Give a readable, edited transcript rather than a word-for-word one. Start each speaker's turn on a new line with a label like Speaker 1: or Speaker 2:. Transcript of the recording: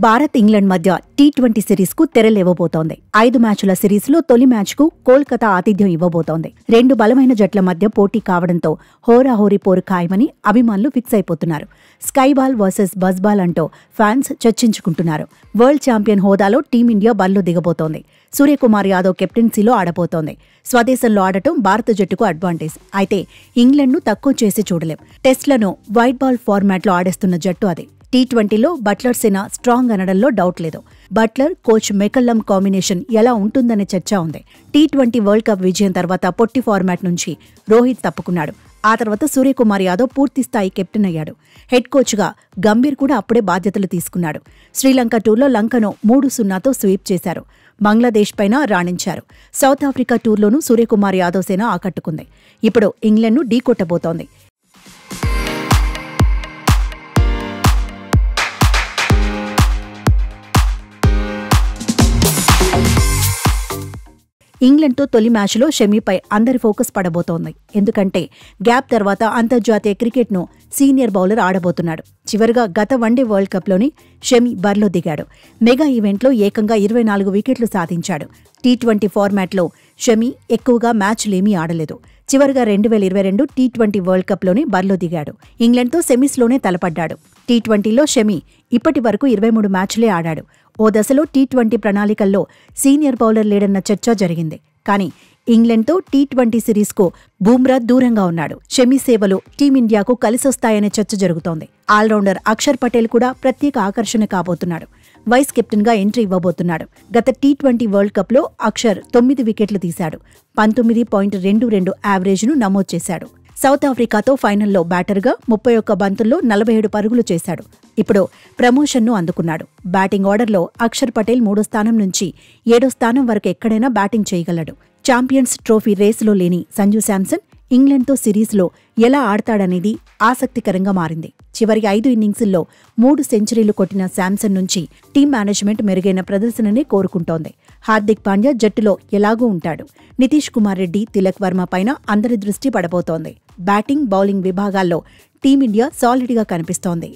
Speaker 1: Bharat England మధ్య T20 సిరీస్కు తెరలేవబోతోంది. 5 మ్యాచ్ల సిరీస్లో తొలి మ్యాచ్కు కోల్కతా ఆతిథ్యం ఇవ్వబోతోంది. 2 బలమైన జట్ల మధ్య పోటీ కావడంతో హోరాహోరీ పోరు ఖాయమని అభిమానులు ఫిక్స్ అయిపోతున్నారు. Sky ball versus buzz ball అంటూ ఫ్యాన్స్ చర్చించుకుంటున్నారు. వరల్డ్ ఛాంపియన్ హోదాలో టీమిండియా బరిలో దిగబోతోంది. సూర్యకుమార్ యాదవ్ కెప్టెన్సీలో ఆడబోతోంది. స్వదేశంలో ఆడటం భారత జట్టుకు అడ్వాంటేజ్. అయితే ఇంగ్లాండ్ను తక్కువ చేసి చూడలేం. టెస్ట్లను వైట్ బాల్ ఫార్మాట్లో ఆడేస్తున్న జట్టు అది. టీ20లో బట్లర్ సేన స్ట్రాంగ్ అనడంలో డౌట్ లేదు. బట్లర్ కోచ్ మెకల్లమ్ కాంబినేషన్ ఎలా ఉంటుందనే చర్చ ఉంది. టీ20 వరల్డ్ కప్ విజయం తర్వాత పొట్టి ఫార్మాట్ నుంచి రోహిత్ తప్పుకున్నాడు. ఆ తర్వాత సూర్యకుమార్ యాదవ్ పూర్తిస్థాయి కెప్టెన్ అయ్యాడు. హెడ్ కోచ్గా గంభీర్ కూడా అప్పుడే బాధ్యతలు తీసుకున్నాడు. శ్రీలంక టూర్లో లంకను 3-0తో స్వీప్ చేశారు. బంగ్లాదేశ్ పైన రాణించారు. సౌత్ ఆఫ్రికా టూర్లోనూ సూర్యకుమార్ యాదవ్ సేన ఆకట్టుకుంది. ఇప్పుడు ఇంగ్లాండ్ను ఢీకొట్టబోతోంది. ఇంగ్లాండ్తో తొలి మ్యాచ్లో షమీపై అందరి ఫోకస్ పడబోతోంది. ఎందుకంటే గ్యాప్ తర్వాత అంతర్జాతీయ క్రికెట్ను సీనియర్ బౌలర్ ఆడబోతున్నాడు. చివరిగా గత వన్డే వరల్డ్ కప్లోని షమీ బరిలో దిగాడు. మెగా ఈవెంట్లో ఏకంగా 24 వికెట్లు సాధించాడు. టీ20 ఫార్మాట్లో షమీ ఎక్కువగా మ్యాచ్లేమీ ఆడలేదు. చివరిగా 2022 టీ20 వరల్డ్ కప్లోనే బరిలో దిగాడు. ఇంగ్లాండ్తో సెమీస్లోనే తలపడ్డాడు. టీ20లో షమీ ఇప్పటి వరకు 23 మ్యాచ్లే ఆడాడు. ఓ దశలో టీ20 ప్రణాళికల్లో సీనియర్ బౌలర్ లేడన్న చర్చ జరిగింది. కానీ ఇంగ్లాండ్తో టీ20 సిరీస్కు బూమ్రా దూరంగా ఉన్నాడు. షమీ సేవలు టీమిండియాకు కలిసొస్తాయనే చర్చ జరుగుతోంది. ఆల్రౌండర్ అక్షర్ పటేల్ కూడా ప్రత్యేక ఆకర్షణ కాబోతున్నాడు. వైస్ కెప్టెన్గా ఎంట్రీ ఇవ్వబోతున్నాడు. గత టీ20 వరల్డ్ కప్లో అక్షర్ 9 వికెట్లు తీశాడు. 19.22 యావరేజ్ను నమోదు చేశాడు. సౌత్ ఆఫ్రికాతో ఫైనల్లో బ్యాటర్గా 31 బంతుల్లో 47 పరుగులు చేశాడు. ఇప్పుడు ప్రమోషన్ను అందుకున్నాడు. బ్యాటింగ్ ఆర్డర్లో అక్షర్ పటేల్ 3వ స్థానం నుంచి 7వ స్థానం వరకు ఎక్కడైనా బ్యాటింగ్ చేయగలడు. ఛాంపియన్స్ ట్రోఫీ రేసులో లేని సంజు శాంసన్ ఇంగ్లాండ్తో సిరీస్లో ఎలా ఆడతాడనేది ఆసక్తికరంగా మారింది. చివరి 5 ఇన్నింగ్స్ల్లో 3 సెంచరీలు కొట్టిన శాంసన్ నుంచి టీం మేనేజ్మెంట్ మెరుగైన ప్రదర్శననే కోరుకుంటోంది. హార్దిక్ పాండ్యా జట్టులో ఎలాగూ ఉంటాడు. నితీష్ కుమార్ రెడ్డి, తిలక్ వర్మ పైన అందరి దృష్టి పడబోతోంది. బ్యాటింగ్, బౌలింగ్ విభాగాల్లో టీమిండియా సాలిడ్గా కనిపిస్తోంది.